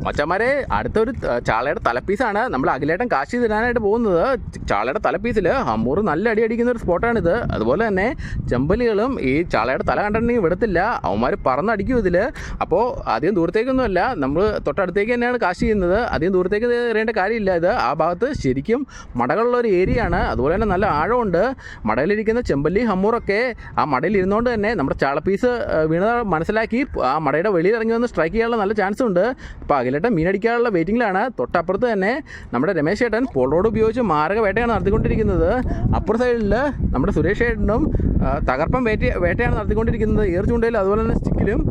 മച്ചന്മാരെ അടുത്തൊരു ചാളയുടെ തലപ്പീസാണ് നമ്മൾ അഖിലേട്ടൻ കാശി തരാനായിട്ട് പോകുന്നത്. ചാളയുടെ തലപ്പീസിൽ ഹമ്മൂർ നല്ല അടി അടിക്കുന്ന ഒരു സ്പോട്ടാണിത്. അതുപോലെ തന്നെ ചെമ്പലികളും ഈ ചാളയുടെ തല കണ്ടിട്ടുണ്ടെങ്കിൽ വിടത്തില്ല, അവന്മാർ പറന്നടിക്കും ഇതിൽ. അപ്പോൾ അധികം ദൂരത്തേക്കൊന്നുമല്ല, നമ്മൾ തൊട്ടടുത്തേക്ക് തന്നെയാണ് കാശി ചെയ്യുന്നത്. അധികം ദൂരത്തേക്ക് എറിയേണ്ട കാര്യമില്ല. ഇത് ആ ഭാഗത്ത് ശരിക്കും മടകളുള്ള ഒരു ഏരിയ ആണ്. അതുപോലെ തന്നെ നല്ല ആഴമുണ്ട്. മടയിലിരിക്കുന്ന ചെമ്പല്ലി ഹമ്മൂറൊക്കെ ആ മടയിൽ ഇരുന്നുകൊണ്ട് തന്നെ നമ്മുടെ ചാളപ്പീസ് വീണത് മനസ്സിലാക്കി ആ മടയുടെ വെളിയിൽ ഇറങ്ങി വന്ന് സ്ട്രൈക്ക് ചെയ്യാനുള്ള നല്ല ചാൻസ് ഉണ്ട്. അപ്പോൾ അഖിലേട്ടൻ മീനടിക്കാനുള്ള വെയിറ്റിങ്ങിലാണ്. തൊട്ടപ്പുറത്ത് തന്നെ നമ്മുടെ രമേശ് ചേട്ടൻ പോൾ റോഡ് ഉപയോഗിച്ച് മാരക വേട്ടയാണ് നടത്തിക്കൊണ്ടിരിക്കുന്നത്. അപ്പുറ സൈഡിൽ നമ്മുടെ സുരേഷ് ചേട്ടനും തകർപ്പൻ വേട്ടയാണ് നടത്തിക്കൊണ്ടിരിക്കുന്നത്, ഏർ ചൂണ്ടയിലും അതുപോലെ തന്നെ സ്റ്റിക്കിലും.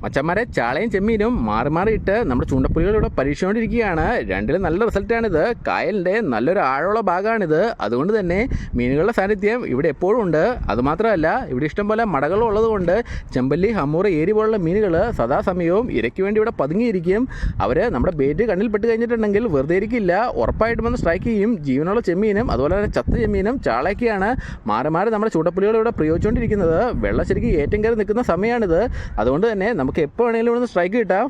മച്ചന്മാരെ ചാളയും ചെമ്മീനും മാറി മാറിയിട്ട് നമ്മുടെ ചൂണ്ടപ്പുലികളിവിടെ പരീക്ഷിച്ചുകൊണ്ടിരിക്കുകയാണ്. രണ്ടിലും നല്ല റിസൾട്ടാണിത്. കായലിൻ്റെ നല്ലൊരു ആഴമുള്ള ഭാഗമാണിത്. അതുകൊണ്ട് തന്നെ മീനുകളുടെ സാന്നിധ്യം ഇവിടെ എപ്പോഴും ഉണ്ട്. അതുമാത്രമല്ല ഇവിടെ ഇഷ്ടംപോലെ മടകളും ഉള്ളത് കൊണ്ട് ചെമ്പല്ലി ഹമ്മൂർ ഏരി പോലുള്ള മീനുകൾ സദാസമയവും ഇരയ്ക്ക് വേണ്ടി ഇവിടെ പതുങ്ങിയിരിക്കും. അവർ നമ്മുടെ ബേറ്റ് കണ്ണിൽ പെട്ട് കഴിഞ്ഞിട്ടുണ്ടെങ്കിൽ വെറുതെ ഇരിക്കില്ല, ഉറപ്പായിട്ടും വന്ന് സ്ട്രൈക്ക് ചെയ്യും. ജീവനുള്ള ചെമ്മീനും അതുപോലെ തന്നെ ചത്ത ചെമ്മീനും ചാളയൊക്കെയാണ് മാറി മാറി നമ്മുടെ ചൂണ്ടപ്പുലികൾ ഇവിടെ പ്രയോഗിച്ചുകൊണ്ടിരിക്കുന്നത്. വെള്ളം ശരിക്കും ഏറ്റവും കയറി നിൽക്കുന്ന സമയമാണിത്. അതുകൊണ്ട് തന്നെ നമുക്ക് എപ്പോൾ വേണമെങ്കിലും ഇവിടെ നിന്ന് സ്ട്രൈക്ക് കിട്ടാം.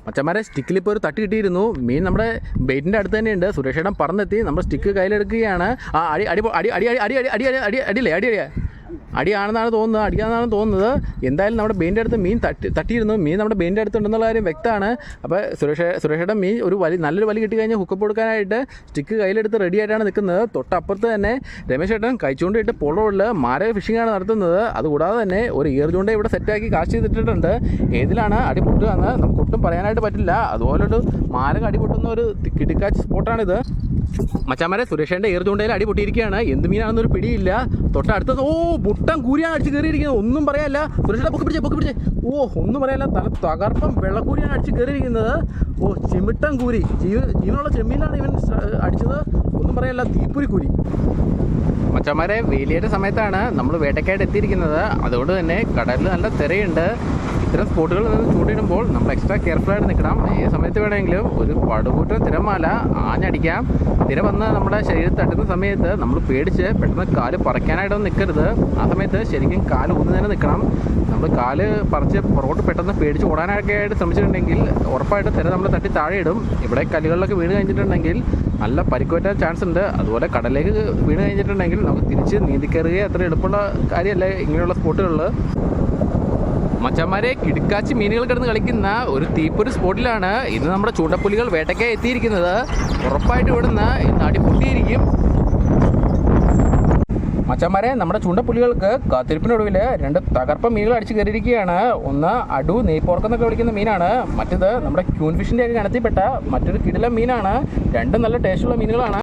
മച്ചന്മാരെ സ്റ്റിക്കിലിപ്പോൾ ഒരു തട്ടി കിട്ടിയിരുന്നു. മീൻ നമ്മുടെ ബെയ്റ്റിൻ്റെ അടുത്ത് തന്നെയുണ്ട്. സുരേഷേട്ടൻ പറന്നെത്തി നമ്മുടെ സ്റ്റിക്ക് കയ്യിലെടുക്കുകയാണ്. ആ അടി അടി അടി അടി അടി അടി അടി അടി അടിയല്ലേ അടിയടിയാ അടിയാണെന്നാണ് തോന്നുന്നത്. എന്തായാലും നമ്മുടെ ബെയിൻ്റെ അടുത്ത് മീൻ തട്ടിയിരുന്നു. മീൻ നമ്മുടെ ബെയിൻ്റെ അടുത്തുണ്ടെന്നുള്ള കാര്യം വ്യക്തമാണ്. അപ്പോൾ സുരേഷേട്ടൻ മീൻ ഒരു നല്ലൊരു വലി കിട്ടി കഴിഞ്ഞാൽ ഹുക്കപ്പ് കൊടുക്കാനായിട്ട് സ്റ്റിക്ക് കയ്യിലെടുത്ത് റെഡി ആയിട്ടാണ് നിൽക്കുന്നത്. തൊട്ടപ്പുറത്ത് തന്നെ രമേശ് ചേട്ടൻ കൈച്ചൂണ്ടിട്ട് പോൾ റോഡിൽ മാരക ഫിഷിങ്ങാണ് നടത്തുന്നത്. അതുകൂടാതെ തന്നെ ഒരു ഇയർ ചൂണ്ട ഇവിടെ സെറ്റാക്കി കാശ് ചെയ്തിട്ടുണ്ട്. ഏതിലാണ് അടി പൊട്ടുകയെന്ന് നമുക്ക് ഒട്ടും പറയാനായിട്ട് പറ്റില്ല. അതുപോലൊരു മാരക അടി പൊട്ടുന്ന ഒരു കിടിക്കാച്ച് സ്പോട്ടാണിത്. മച്ചാമാരെ സുരേഷേൻ്റെ ഏർ ചൂണ്ടയിൽ അടി പൊട്ടിയിരിക്കുകയാണ്. എന്ത് മീനാണെന്നൊരു പിടിയില്ല. തൊട്ടടുത്തത് മുട്ടൻ കൂരിയാണ് അടിച്ച് കയറിയിരിക്കുന്നത്. ഒന്നും പറയാല്ല. സുരേഷേട്ട പൊക്കി പിടിച്ചേ. ഒന്നും പറയാല്ല. തകർപ്പം വെള്ളക്കൂരിയാണ് അടിച്ച് കയറിയിരിക്കുന്നത്. ചിമിട്ടൻ കൂരി, ജീവനുള്ള ചെമ്മീനാണ് ഇവൻ അടിച്ചത്. ഒന്നും പറയാല്ല, തീപ്പൊരി കൂരി. മച്ചന്മാരെ വേലിയേറ്റ സമയത്താണ് നമ്മൾ വേട്ടയ്ക്കായിട്ട് എത്തിയിരിക്കുന്നത്. അതുകൊണ്ട് തന്നെ കടലിൽ നല്ല തിരയുണ്ട്. ഇത്തരം സ്പോട്ടുകളിൽ നിന്ന് ചൂണ്ടിടുമ്പോൾ നമ്മൾ എക്സ്ട്രാ കെയർഫുള്ളായിട്ട് നിൽക്കണം. ഏത് സമയത്ത് വേണമെങ്കിലും ഒരു പടുകൂറ്റൻ തിരമാല ആഞ്ഞടിക്കാം. തിര വന്ന് നമ്മുടെ ശരീരത്തിൽ തട്ടുന്ന സമയത്ത് നമ്മൾ പേടിച്ച് പെട്ടെന്ന് കാല് പറിക്കാനായിട്ടൊന്നും നിൽക്കരുത്. ആ സമയത്ത് ശരിക്കും കാല് ഊന്ന് തന്നെ നിൽക്കണം. നമ്മൾ കാല് പറിച്ച് പുറകോട്ട് പെട്ടെന്ന് പേടിച്ച് ഓടാനൊക്കെ ആയിട്ട് ശ്രമിച്ചിട്ടുണ്ടെങ്കിൽ ഉറപ്പായിട്ട് തിര നമ്മൾ തട്ടി താഴെ ഇടും. ഇവിടെ കല്ലുകളിലൊക്കെ വീണ് കഴിഞ്ഞിട്ടുണ്ടെങ്കിൽ നല്ല പരിക്കുപറ്റാൻ ചാൻസ് ഉണ്ട്. അതുപോലെ കടലിലേക്ക് വീണ് കഴിഞ്ഞിട്ടുണ്ടെങ്കിൽ നമുക്ക് തിരിച്ച് നീന്തിക്കയറുക അത്ര എളുപ്പമുള്ള കാര്യമല്ല ഇങ്ങനെയുള്ള സ്പോട്ടുകളിൽ. മച്ചന്മാരെ കിടുക്കാച്ചി മീനുകൾ കിടന്ന് കളിക്കുന്ന ഒരു തീപ്പൊരു സ്പോട്ടിലാണ് ഇന്ന് നമ്മുടെ ചൂണ്ടപ്പുലികൾ വേട്ടയ്ക്കായി എത്തിയിരിക്കുന്നത്. ഉറപ്പായിട്ട് ഇവിടുന്ന് ഇന്ന് അടിപൊളിയിരിക്കും. മച്ചന്മാരെ നമ്മുടെ ചൂണ്ടപ്പുലികൾക്ക് കാത്തിരിപ്പിനൊടുവിൽ രണ്ട് തകർപ്പ മീനുകൾ അടിച്ച് കയറിയിരിക്കുകയാണ്. ഒന്ന് അടു നെയ്പോർക്കെന്നൊക്കെ വിളിക്കുന്ന മീനാണ്. മറ്റേത് നമ്മുടെ ക്യൂൺ ഫിഷിൻ്റെ ഒക്കെ ഗണത്തിൽപ്പെട്ട മറ്റൊരു കിടിലൻ മീനാണ്. രണ്ടും നല്ല ടേസ്റ്റുള്ള മീനുകളാണ്.